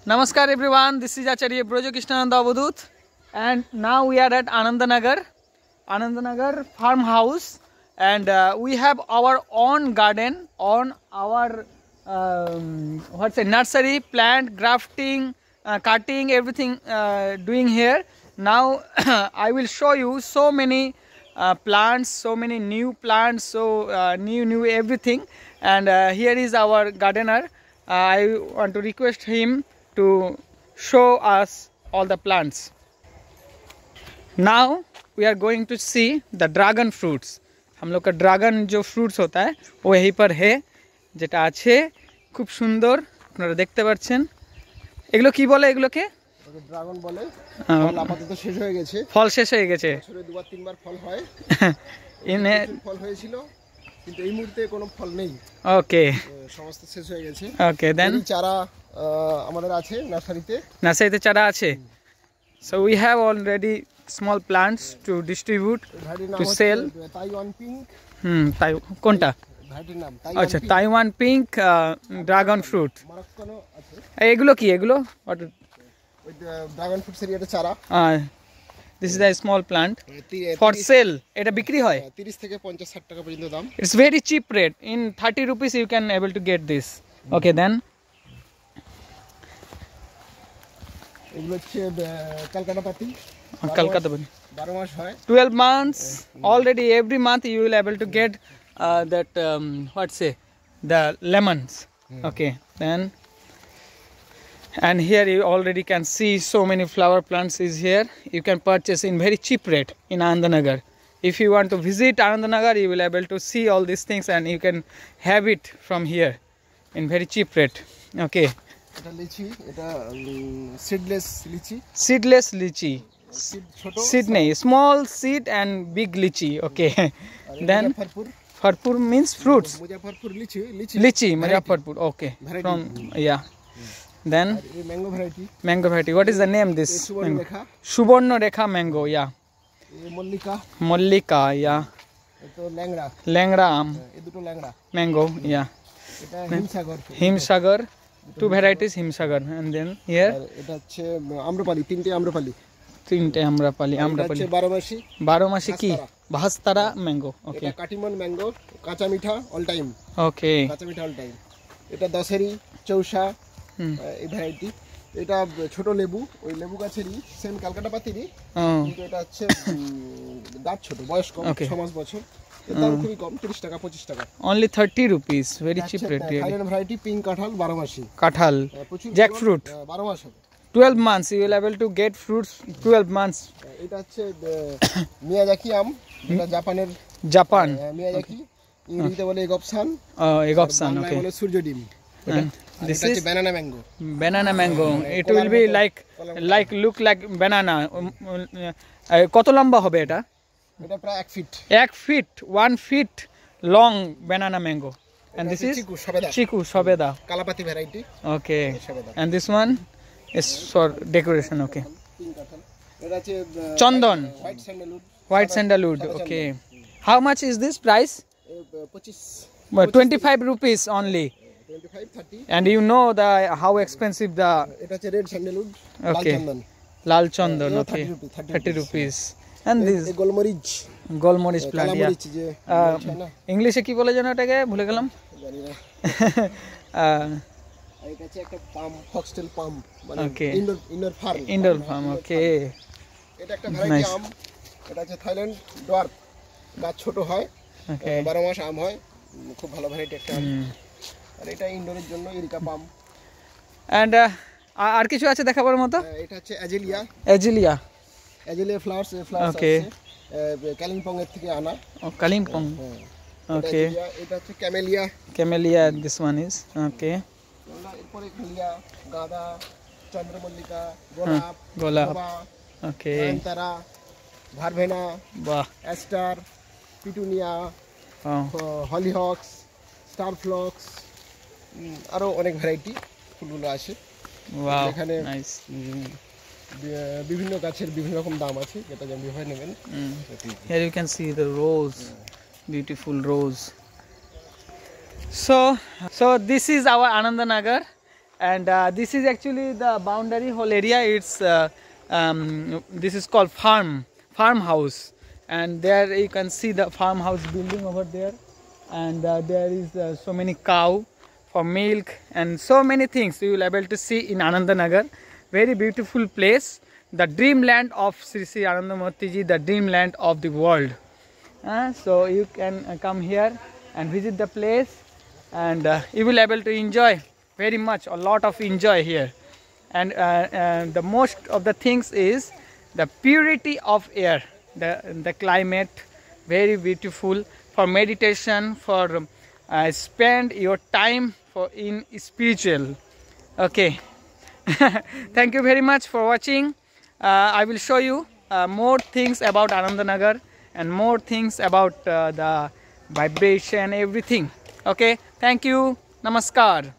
Namaskar everyone, this is Acharya Brojo Krishnananda Avadut, and now we are at Anandanagar farmhouse, and we have our own garden on our nursery, plant grafting, cutting, everything doing here. Now I will show you so many plants, so many new plants, so new everything, and here is our gardener. I want to request him to show us all the plants. Now we are going to see the dragon fruits. हम लोग का dragon जो fruits होता है वो यहीं पर है যেটা আছে খুব সুন্দর আপনারা দেখতে পাচ্ছেন এগুলো কি বলে এগুলোকে ড্রাগন বলে ফল আপাতত শেষ হয়ে গেছে ফল শেষ হয়ে গেছে বছরে দুবার তিনবার ফল হয় ইনে ফল হয়েছিল কিন্তু এই মুহূর্তে কোনো ফল নেই ওকে সমস্ত শেষ হয়ে গেছে ওকে দেন চারা আমাদের আছে নার্সারিতে চারা আছে so we have already small plants to distribute to sell Taiwan pink তাই কোনটা ভ্যারাইটির নাম আচ্ছা তাইওয়ান পিঙ্ক ড্রাগন ফ্রুট মরক্কানো আছে এগুলো কি এগুলো ওই ড্রাগন ফ্রুট এর একটা চারা this is a small plant for sale এটা বিক্রি হয় 30 থেকে 50 60 টাকা পর্যন্ত দাম it's very cheap rate in 30 rupees you can able to get this okay then এগুলো হচ্ছে কলকাতা পাতি 12 মাস হয় 12 months already every month you will able to get that what say the lemons okay then and here you already can see so many flower plants is here you can purchase in very cheap rate in Anandanagar. If you want to visit Anandanagar you will able to see all these things and you can have it from here in very cheap rate okay এটা লিচি এটা seedless lychee seed nahi small seed and big lychee okay then Farpur means fruits Muzaffarpur lychee Muzaffarpur okay from yeah then mango variety what is the name this Suborno Rekha mango yeah Mollika yeah eto lengra aam e duto lengra mango yeah এটা himsagar two varieties himsagar and then here এটা হচ্ছে আম্রপালি তিনটে আম্রপালি এটা হচ্ছে 12 মাসি কি বাহাস্তারা mango ওকে এটা Katimon mango কাঁচা মিঠা অল টাইম ওকে কাঁচা মিঠা অল টাইম এটা দশেরি চৌসা এই ভ্যারাইটি এটা ছোট লেবু ওই লেবু গাছেরই সেম কলকাতা পাতিরই কিন্তু এটা হচ্ছে গাছ ছোট বয়স কম 6 মাস বছর এটা দাম খুবই কম 30 টাকা 25 টাকা only 30 rupees very cheap rate Thailand variety pink কাঁঠাল 12 মাসি কাঁঠাল জ্যাকফ্রুট 12 মাস হবে 12 months you will able to get fruits 12 months এটা হচ্ছে মিয়াজাকি আম এটা জাপান মিয়াজাকি ইংরেজিতে বলে এগপসান ওকে বলে সূর্য ডিম this is banana mango it will be like look like banana কত লম্বা হবে এটা প্রায় 1 feet 1 feet long banana mango and this is chiku sobeda kalapati variety okay and this one is for decoration okay এটা আছে chandan white sandalwood okay how much is this price 25 rupees only 25-30 and you know the how expensive the এটা হচ্ছে red sandalwood okay lal chandan okay 30 rupees and this গোলমরিচ plant ইংলিশে কি বলে জানো এটাকে ভুলে গেলাম জানি না এটা হচ্ছে একটা পাম ফক্সটেল পাম মানে ইনডোর ফার্ম ওকে এটা একটা ভ্যারাইটি আম এটা হচ্ছে থাইল্যান্ড ডোয়ার্ফ গাছ ছোট হয় 12 মাস আম হয় খুব ভালো ভ্যারাইটি একটা আম আর এটা ইনডোরের জন্য এরিকা পাম এন্ড আর কিছু আছে দেখাবার মতো এটা হচ্ছে অ্যাজেলিয়া ফ্লাওয়ার্স ওকে কালিম্পং এর থেকে আনা কালিম্পং ওকে এটা হচ্ছে camellia this one is okay এরপরে খালিয়া গাঁদা চন্দ্রমল্লিকা গোলাপ ওকে নয়নতারা ভারভেনা বাহ অ্যাস্টার পিটুনিয়া হলিহক্স স্টার ফ্লক্স আরো অনেক ভ্যারাইটি ফুলগুলো আছে ওয়াও এখানে নাইস বিভিন্ন গাছের বিভিন্ন রকম দাম আছে যেটা যেমন ভাবে নেবেন here you can see the rose beautiful rose so this is our Anandanagar and this is actually the boundary whole area. It's this is called farmhouse, and there you can see the farmhouse building over there, and there is so many cow for milk and so many things you will able to see in Anandanagar. Very beautiful place, the dreamland of Sri Sri Anandamurti Ji, the dreamland of the world. So you can come here and visit the place, and you will able to enjoy very much, a lot of enjoy here. And the most of the things is the purity of air, the climate, very beautiful for meditation, for spend your time for in spiritual. Okay. Thank you very much for watching. I will show you more things about Anandanagar and more things about the vibration, everything. Okay, thank you. Namaskar.